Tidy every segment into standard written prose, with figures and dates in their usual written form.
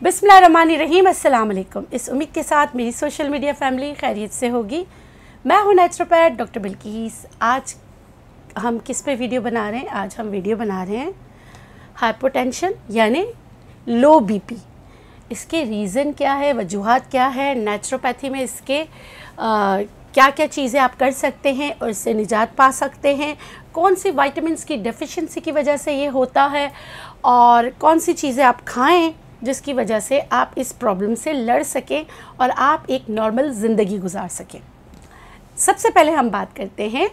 बिस्मिल्लाहिर्रहमानिर्रहीम, अस्सलाम वालेकुम। इस उम्मीद के साथ मेरी सोशल मीडिया फैमिली खैरियत से होगी। मैं हूँ नेचुरोपैथ डॉक्टर बिल्किस। आज हम किस पे वीडियो बना रहे हैं? आज हम वीडियो बना रहे हैं हाइपोटेंशन यानी लो बीपी। इसके रीज़न क्या है, वजूहात क्या है, नेचुरोपैथी में इसके क्या क्या चीज़ें आप कर सकते हैं और इससे निजात पा सकते हैं, कौन सी विटामिन्स की डेफिशिएंसी की वजह से ये होता है और कौन सी चीज़ें आप खाएं जिसकी वजह से आप इस प्रॉब्लम से लड़ सकें और आप एक नॉर्मल ज़िंदगी गुजार सकें। सबसे पहले हम बात करते हैं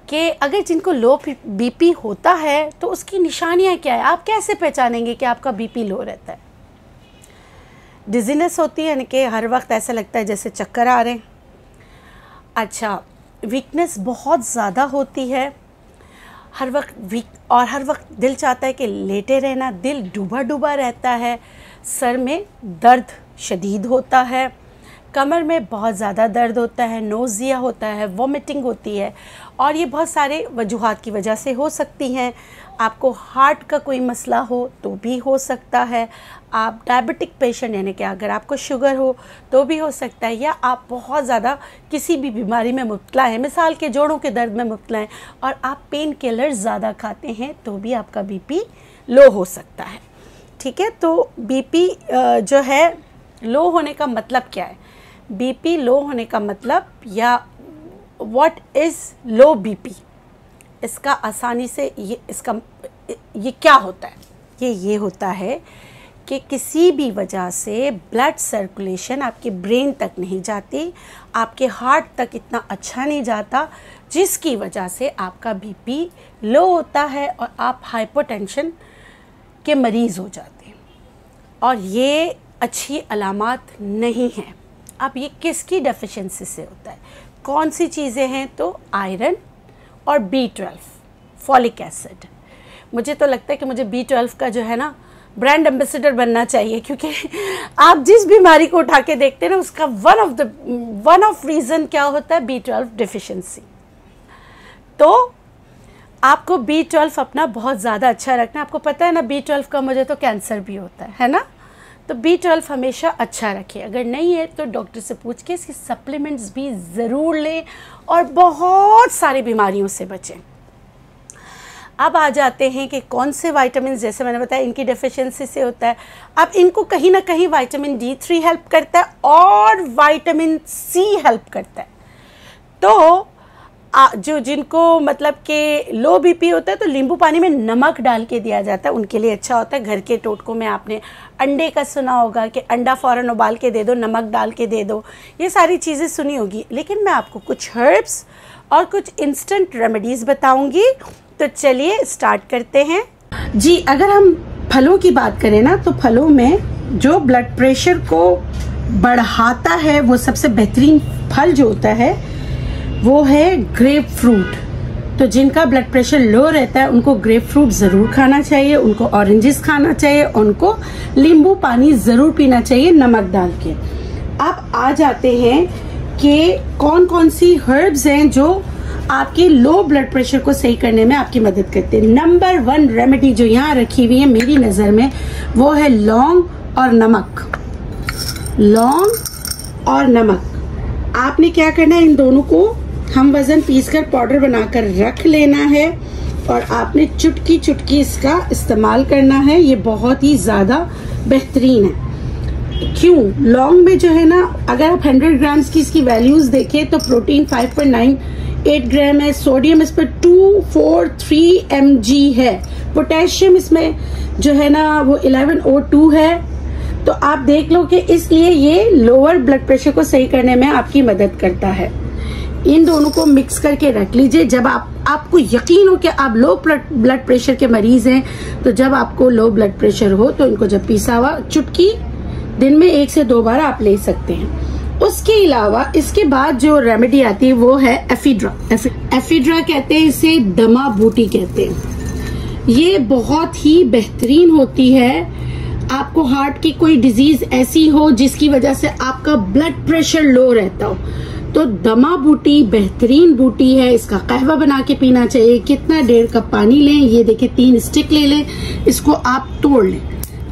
कि अगर जिनको लो बीपी होता है तो उसकी निशानियां क्या है, आप कैसे पहचानेंगे कि आपका बीपी लो रहता है। डिजीनेस होती है, यानी कि हर वक्त ऐसा लगता है जैसे चक्कर आ रहे हैं। अच्छा, वीकनेस बहुत ज़्यादा होती है, हर वक्त वीक, और हर वक्त दिल चाहता है कि लेटे रहना, दिल डूबा डूबा रहता है, सर में दर्द शदीद होता है, कमर में बहुत ज़्यादा दर्द होता है, नोज़िया होता है, वॉमिटिंग होती है, और ये बहुत सारे वजूहात की वजह से हो सकती हैं। आपको हार्ट का कोई मसला हो तो भी हो सकता है, आप डायबिटिक पेशेंट यानी कि अगर आपको शुगर हो तो भी हो सकता है, या आप बहुत ज़्यादा किसी भी बीमारी में मुब्तला है, मिसाल के जोड़ों के दर्द में मुब्तला है और आप पेन किलर्स ज़्यादा खाते हैं तो भी आपका बीपी लो हो सकता है। ठीक है, तो बीपी जो है लो होने का मतलब क्या है? बीपी लो होने का मतलब या व्हाट इज़ लो बीपी, इसका आसानी से ये क्या होता है? ये होता है कि किसी भी वजह से ब्लड सर्कुलेशन आपके ब्रेन तक नहीं जाती, आपके हार्ट तक इतना अच्छा नहीं जाता, जिसकी वजह से आपका बीपी लो होता है और आप हाइपोटेंशन के मरीज़ हो जाते हैं। और ये अच्छी अलामत नहीं है। अब ये किसकी डेफिशिएंसी से होता है, कौन सी चीज़ें हैं? तो आयरन और B12, फॉलिक एसिड। मुझे तो लगता है कि मुझे B12 का जो है ना ब्रांड एम्बेसडर बनना चाहिए, क्योंकि आप जिस बीमारी को उठा के देखते हैं ना उसका वन ऑफ रीज़न क्या होता है? B12 deficiency. तो आपको B12 अपना बहुत ज़्यादा अच्छा रखना है। आपको पता है ना B12 का मुझे तो कैंसर भी होता है ना, तो B12 हमेशा अच्छा रखें। अगर नहीं है तो डॉक्टर से पूछ के इसकी सप्लीमेंट्स भी ज़रूर लें और बहुत सारी बीमारियों से बचें। अब आ जाते हैं कि कौन से विटामिन, जैसे मैंने बताया इनकी डेफिशिएंसी से होता है। अब इनको कहीं ना कहीं विटामिन D3 हेल्प करता है और विटामिन C हेल्प करता है। तो जो जिनको मतलब कि लो बीपी होता है तो नींबू पानी में नमक डाल के दिया जाता है, उनके लिए अच्छा होता है। घर के टोटकों में आपने अंडे का सुना होगा कि अंडा फ़ौरन उबाल के दे दो, नमक डाल के दे दो, ये सारी चीज़ें सुनी होगी। लेकिन मैं आपको कुछ हर्ब्स और कुछ इंस्टेंट रेमेडीज़ बताऊंगी। तो चलिए स्टार्ट करते हैं जी। अगर हम फलों की बात करें ना, तो फलों में जो ब्लड प्रेशर को बढ़ाता है वो सबसे बेहतरीन फल जो होता है वो है ग्रेप फ्रूट। तो जिनका ब्लड प्रेशर लो रहता है उनको ग्रेप फ्रूट ज़रूर खाना चाहिए, उनको ऑरेंजेस खाना चाहिए, उनको नींबू पानी ज़रूर पीना चाहिए नमक डाल के। अब आ जाते हैं कि कौन कौन सी हर्ब्स हैं जो आपके लो ब्लड प्रेशर को सही करने में आपकी मदद करते हैं। नंबर 1 रेमेडी जो यहाँ रखी हुई है मेरी नज़र में वो है लौंग और नमक। लौंग और नमक, आपने क्या करना है, इन दोनों को हम वज़न पीसकर पाउडर बनाकर रख लेना है और आपने चुटकी चुटकी इसका इस्तेमाल करना है। ये बहुत ही ज़्यादा बेहतरीन है। क्यों? लौंग में जो है ना, अगर आप 100 ग्राम्स की इसकी वैल्यूज़ देखें तो प्रोटीन 5.98 ग्राम है, सोडियम इस पर 243 mg है, पोटेशियम इसमें जो है ना वो 1102 है। तो आप देख लो कि इसलिए ये लोअर ब्लड प्रेशर को सही करने में आपकी मदद करता है। इन दोनों को मिक्स करके रख लीजिए। जब आपको यकीन हो कि आप लो ब्लड प्रेशर के मरीज हैं, तो जब आपको लो ब्लड प्रेशर हो तो इनको जब पीसा हुआ चुटकी दिन में 1 से 2 बार आप ले सकते हैं। उसके अलावा इसके बाद जो रेमेडी आती है वो है एफिड्रा। एफिड्रा कहते हैं इसे, दमा बूटी कहते हैं। ये बहुत ही बेहतरीन होती है। आपको हार्ट की कोई डिजीज ऐसी हो जिसकी वजह से आपका ब्लड प्रेशर लो रहता हो, तो दमा बूटी बेहतरीन बूटी है, इसका कहवा बना के पीना चाहिए। कितना 1.5 कप पानी लें, ये देखिए 3 स्टिक ले लें, इसको आप तोड़ लें।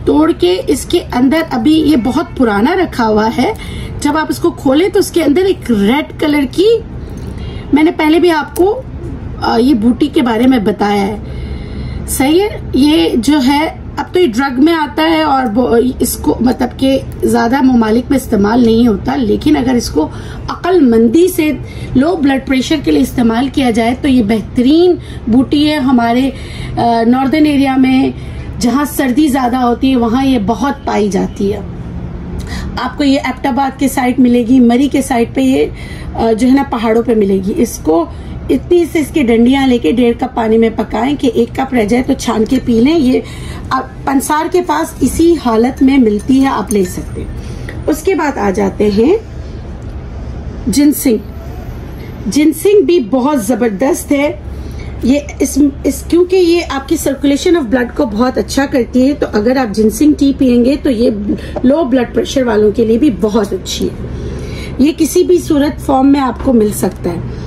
तोड़ के इसके अंदर, अभी ये बहुत पुराना रखा हुआ है, जब आप इसको खोलें तो इसके अंदर एक रेड कलर की, मैंने पहले भी आपको ये बूटी के बारे में बताया है, सही है। ये जो है अब तो ये ड्रग में आता है और इसको मतलब कि ज्यादा ममालिक में इस्तेमाल नहीं होता, लेकिन अगर इसको अक्लमंदी से लो ब्लड प्रेशर के लिए इस्तेमाल किया जाए तो ये बेहतरीन बूटी है। हमारे नॉर्दर्न एरिया में जहाँ सर्दी ज्यादा होती है वहाँ ये बहुत पाई जाती है। आपको ये एबटाबाद के साइड मिलेगी, मरी के साइड पे ये जो है ना पहाड़ों पे मिलेगी। इसको इतनी से इसकी डंडियां लेके 1.5 कप पानी में पकाएं कि 1 कप रह जाए तो छान के पी लें। ये पंसार के पास इसी हालत में मिलती है, आप ले सकते हैं। उसके बाद आ जाते हैं जिनसिंग। जिनसिंग भी बहुत जबरदस्त है ये क्योंकि ये आपकी सर्कुलेशन ऑफ ब्लड को बहुत अच्छा करती है। तो अगर आप जिनसिंग टी पियेंगे तो ये लो ब्लड प्रेशर वालों के लिए भी बहुत अच्छी है। ये किसी भी सूरत फॉर्म में आपको मिल सकता है।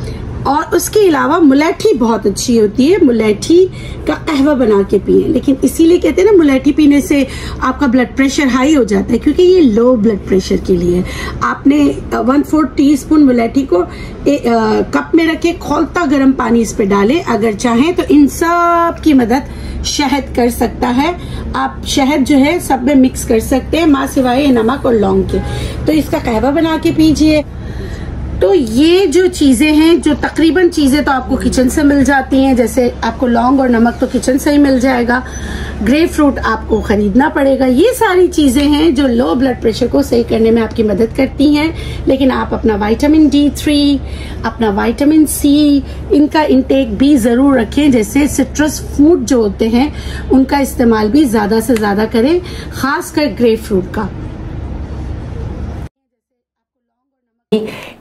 और उसके अलावा मुलैठी बहुत अच्छी होती है, मुलैठी का कहवा बना के पिए। लेकिन इसीलिए कहते हैं ना मुलैठी पीने से आपका ब्लड प्रेशर हाई हो जाता है, क्योंकि ये लो ब्लड प्रेशर के लिए। आपने 1/4 टीस्पून मुलैठी को कप में रखे, खौलता गर्म पानी इस पे डालें। अगर चाहें तो इन सब की मदद शहद कर सकता है। आप शहद जो है सब में मिक्स कर सकते हैं, माँ सिवाय नमक और लौंग के। तो इसका कहवा बना के पीजिए। तो ये जो चीजें हैं, जो तकरीबन चीजें तो आपको किचन से मिल जाती हैं, जैसे आपको लौंग और नमक तो किचन से ही मिल जाएगा, ग्रेप फ्रूट आपको खरीदना पड़ेगा। ये सारी चीजें हैं जो लो ब्लड प्रेशर को सही करने में आपकी मदद करती हैं। लेकिन आप अपना विटामिन D3, अपना विटामिन C, इनका इंटेक भी जरूर रखें। जैसे सिट्रस फ्रूट जो होते हैं उनका इस्तेमाल भी ज्यादा से ज्यादा करें, खासकर ग्रेप फ्रूट का।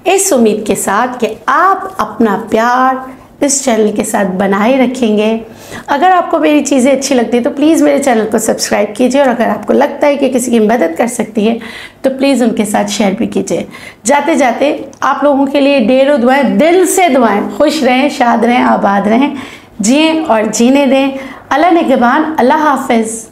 इस उम्मीद के साथ कि आप अपना प्यार इस चैनल के साथ बनाए रखेंगे। अगर आपको मेरी चीज़ें अच्छी लगती है तो प्लीज़ मेरे चैनल को सब्सक्राइब कीजिए, और अगर आपको लगता है कि किसी की मदद कर सकती है तो प्लीज़ उनके साथ शेयर भी कीजिए। जाते जाते आप लोगों के लिए ढेरों दुआएं, दिल से दुआएं। खुश रहें, शाद रहें, आबाद रहें, जिएं और जीने दें। अल्लाह निगहबान, अल्लाह हाफिज़।